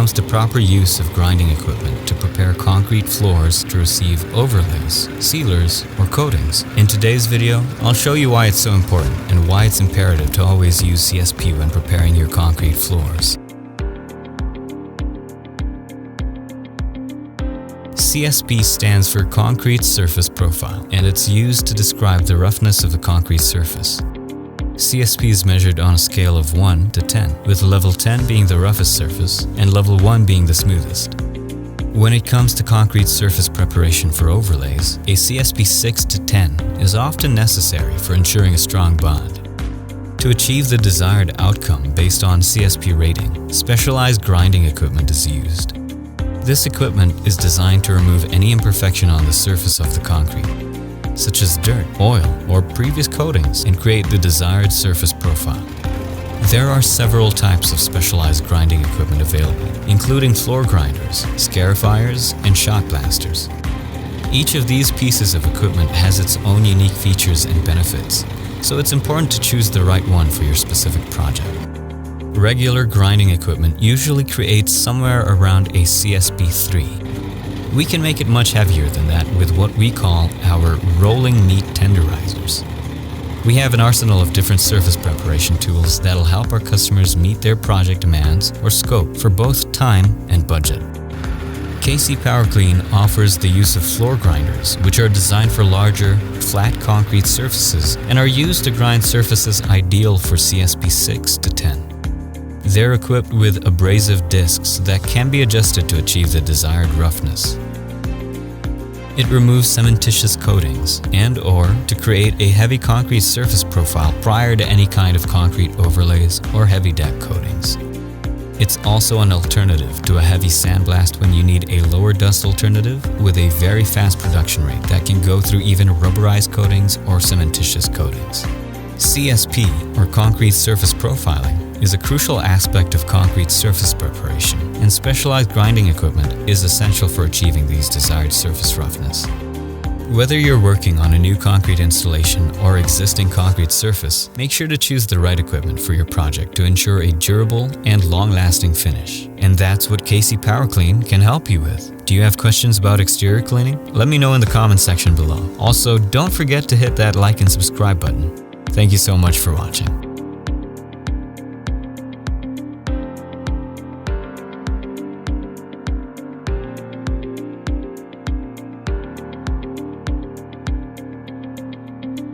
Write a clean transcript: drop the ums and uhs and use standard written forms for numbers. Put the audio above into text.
comes to proper use of grinding equipment to prepare concrete floors to receive overlays, sealers, or coatings. In today's video, I'll show you why it's so important and why it's imperative to always use CSP when preparing your concrete floors. CSP stands for Concrete Surface Profile, and it's used to describe the roughness of the concrete surface. CSP is measured on a scale of 1 to 10, with level 10 being the roughest surface and level 1 being the smoothest. When it comes to concrete surface preparation for overlays, a CSP 6 to 10 is often necessary for ensuring a strong bond. To achieve the desired outcome based on CSP rating, specialized grinding equipment is used. This equipment is designed to remove any imperfection on the surface of the concrete, such as dirt, oil, or previous coatings, and create the desired surface profile. There are several types of specialized grinding equipment available, including floor grinders, scarifiers, and shot blasters. Each of these pieces of equipment has its own unique features and benefits, so it's important to choose the right one for your specific project. Regular grinding equipment usually creates somewhere around a CSP 3. We can make it much heavier than that with what we call our rolling meat tenderizers. We have an arsenal of different surface preparation tools that'll help our customers meet their project demands or scope for both time and budget. KC PowerClean offers the use of floor grinders, which are designed for larger, flat concrete surfaces and are used to grind surfaces ideal for CSP 6 to 10. They're equipped with abrasive discs that can be adjusted to achieve the desired roughness. It removes cementitious coatings and/or to create a heavy concrete surface profile prior to any kind of concrete overlays or heavy deck coatings. It's also an alternative to a heavy sandblast when you need a lower dust alternative with a very fast production rate that can go through even rubberized coatings or cementitious coatings. CSP, or concrete surface profiling, is a crucial aspect of concrete surface preparation, and specialized grinding equipment is essential for achieving these desired surface roughness. Whether you're working on a new concrete installation or existing concrete surface, make sure to choose the right equipment for your project to ensure a durable and long-lasting finish. And that's what KC PowerClean can help you with. Do you have questions about exterior cleaning? Let me know in the comment section below. Also, don't forget to hit that like and subscribe button. Thank you so much for watching.